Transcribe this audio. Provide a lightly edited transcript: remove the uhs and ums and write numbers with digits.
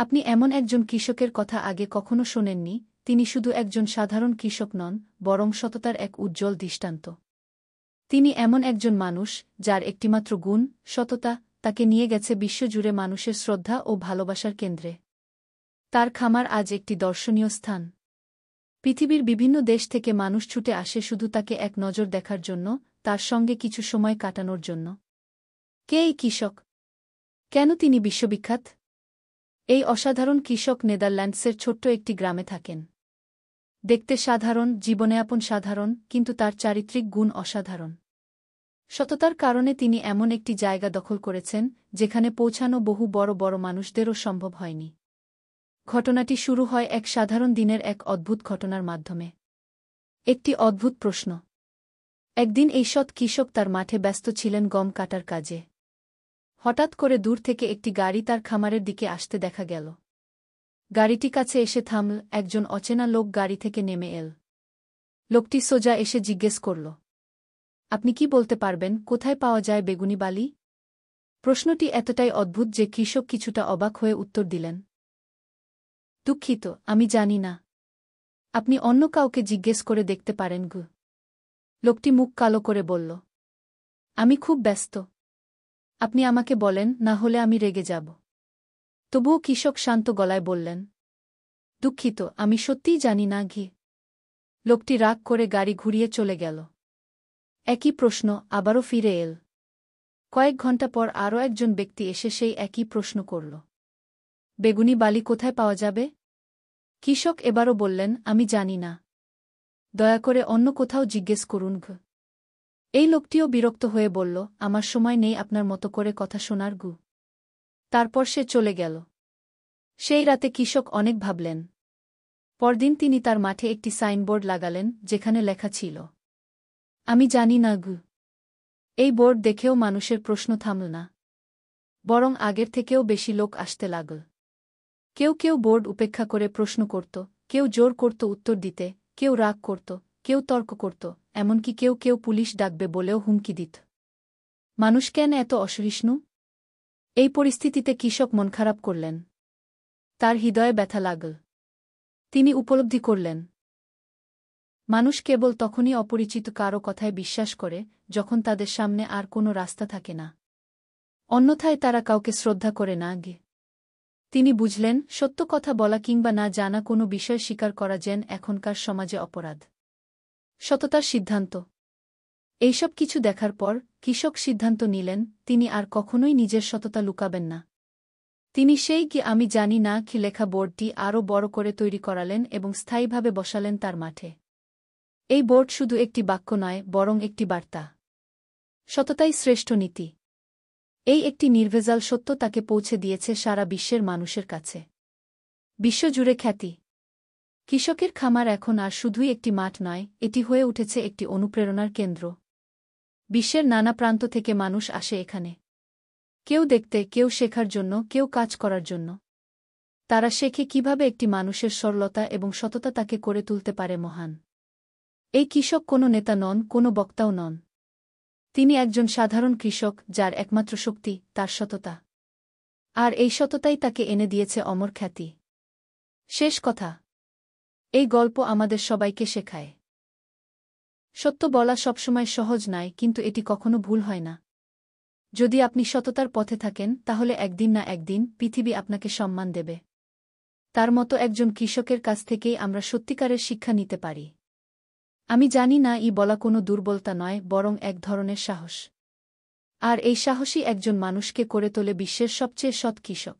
আপনি এমন একজন কৃষকের কথা আগে কখনো শোনেননি, তিনি শুধু একজন সাধারণ কৃষক নন, বরং সততার এক উজ্জ্বল দৃষ্টান্ত। তিনি এমন একজন মানুষ, যার একটিমাত্র গুণ, সততা, তাকে নিয়ে গেছে বিশ্বজুড়ে মানুষের শ্রদ্ধা ও ভালোবাসার কেন্দ্রে। তার খামার আজ একটি দর্শনীয় স্থান। পৃথিবীর বিভিন্ন দেশ থেকে মানুষ ছুটে আসে শুধু তাকে এক নজর দেখার জন্য, তার সঙ্গে কিছু সময় কাটানোর জন্য। কে এই কৃষক? কেন তিনি বিশ্ববিখ্যাত? এই অসাধারণ কৃষক নেদারল্যান্ডসের ছোট্ট একটি গ্রামে থাকেন। দেখতে সাধারণ, জীবনযাপন সাধারণ, কিন্তু তার চারিত্রিক গুণ অসাধারণ। সততার কারণে তিনি এমন একটি জায়গা দখল করেছেন, যেখানে পৌঁছানো বহু বড় বড় মানুষদেরও সম্ভব হয়নি। ঘটনাটি শুরু হয় এক সাধারণ দিনের এক অদ্ভুত ঘটনার মাধ্যমে। একটি অদ্ভুত প্রশ্ন। একদিন এই সৎ কৃষক তার মাঠে ব্যস্ত ছিলেন গম কাটার কাজে। হঠাৎ করে দূর থেকে একটি গাড়ি তার খামারের দিকে আসতে দেখা গেল। গাড়িটি কাছে এসে থামল, একজন অচেনা লোক গাড়ি থেকে নেমে এল। লোকটি সোজা এসে জিজ্ঞেস করল, আপনি কি বলতে পারবেন কোথায় পাওয়া যায় বেগুনি বালি? প্রশ্নটি এতটাই অদ্ভুত যে কৃষক কিছুটা অবাক হয়ে উত্তর দিলেন, দুঃখিত, আমি জানি না। আপনি অন্য কাউকে জিজ্ঞেস করে দেখতে পারেন গু। লোকটি মুখ কালো করে বলল, আমি খুব ব্যস্ত। আপনি আমাকে বলেন, না হলে আমি রেগে যাব। তবুও কৃষক শান্ত গলায় বললেন, দুঃখিত, আমি সত্যিই জানি না ঘি। লোকটি রাগ করে গাড়ি ঘুরিয়ে চলে গেল। একই প্রশ্ন আবারও ফিরে এল। কয়েক ঘণ্টা পর আরও একজন ব্যক্তি এসে সেই একই প্রশ্ন করল, বেগুনি বালি কোথায় পাওয়া যাবে? কৃষক এবারও বললেন, আমি জানি না। দয়া করে অন্য কোথাও জিজ্ঞেস করুন ঘ। এই লোকটিও বিরক্ত হয়ে বলল, আমার সময় নেই আপনার মতো করে কথা শোনার গু। তারপর সে চলে গেল। সেই রাতে কৃষক অনেক ভাবলেন। পরদিন তিনি তার মাঠে একটি সাইনবোর্ড লাগালেন, যেখানে লেখা ছিল, আমি জানি না গু। এই বোর্ড দেখেও মানুষের প্রশ্ন থামল না, বরং আগের থেকেও বেশি লোক আসতে লাগল। কেউ কেউ বোর্ড উপেক্ষা করে প্রশ্ন করত, কেউ জোর করত উত্তর দিতে, কেউ রাগ করত, কেউ তর্ক করত, এমনকি কেউ কেউ পুলিশ ডাকবে বলেও হুমকি দিত। মানুষ কেন এত অসহিষ্ণু? এই পরিস্থিতিতে কৃষক মন খারাপ করলেন। তার হৃদয়ে ব্যথা লাগল। তিনি উপলব্ধি করলেন, মানুষ কেবল তখনই অপরিচিত কারও কথায় বিশ্বাস করে, যখন তাদের সামনে আর কোনো রাস্তা থাকে না। অন্যথায় তারা কাউকে শ্রদ্ধা করে না গে। তিনি বুঝলেন, সত্য কথা বলা কিংবা না জানা কোনো বিষয় স্বীকার করা যেন এখনকার সমাজে অপরাধ। সততার সিদ্ধান্ত। এইসব কিছু দেখার পর কৃষক সিদ্ধান্ত নিলেন, তিনি আর কখনোই নিজের সততা লুকাবেন না। তিনি সেই কি আমি জানি না কি লেখা বোর্ডটি আরও বড় করে তৈরি করালেন এবং স্থায়ীভাবে বসালেন তার মাঠে। এই বোর্ড শুধু একটি বাক্য নয়, বরং একটি বার্তা। সততাই শ্রেষ্ঠ নীতি। এই একটি নির্ভেজাল সত্য তাকে পৌঁছে দিয়েছে সারা বিশ্বের মানুষের কাছে। বিশ্বজুড়ে খ্যাতি। কৃষকের খামার এখন আর শুধুই একটি মাঠ নয়, এটি হয়ে উঠেছে একটি অনুপ্রেরণার কেন্দ্র। বিশ্বের নানা প্রান্ত থেকে মানুষ আসে এখানে। কেউ দেখতে, কেউ শেখার জন্য, কেউ কাজ করার জন্য। তারা শেখে কিভাবে একটি মানুষের সরলতা এবং সততা তাকে করে তুলতে পারে মহান। এই কৃষক কোনো নেতা নন, কোনো বক্তাও নন। তিনি একজন সাধারণ কৃষক, যার একমাত্র শক্তি তার সততা। আর এই সততাই তাকে এনে দিয়েছে অমর খ্যাতি। শেষ কথা, এই গল্প আমাদের সবাইকে শেখায়, সত্য বলা সবসময় সহজ নয়, কিন্তু এটি কখনো ভুল হয় না। যদি আপনি সততার পথে থাকেন, তাহলে একদিন না একদিন পৃথিবী আপনাকে সম্মান দেবে। তার মতো একজন কৃষকের কাছ থেকেই আমরা সত্যিকারের শিক্ষা নিতে পারি। আমি জানি না ই বলা কোনো দুর্বলতা নয়, বরং এক ধরনের সাহস। আর এই সাহসী একজন মানুষকে করে তোলে বিশ্বের সবচেয়ে সৎ কৃষক।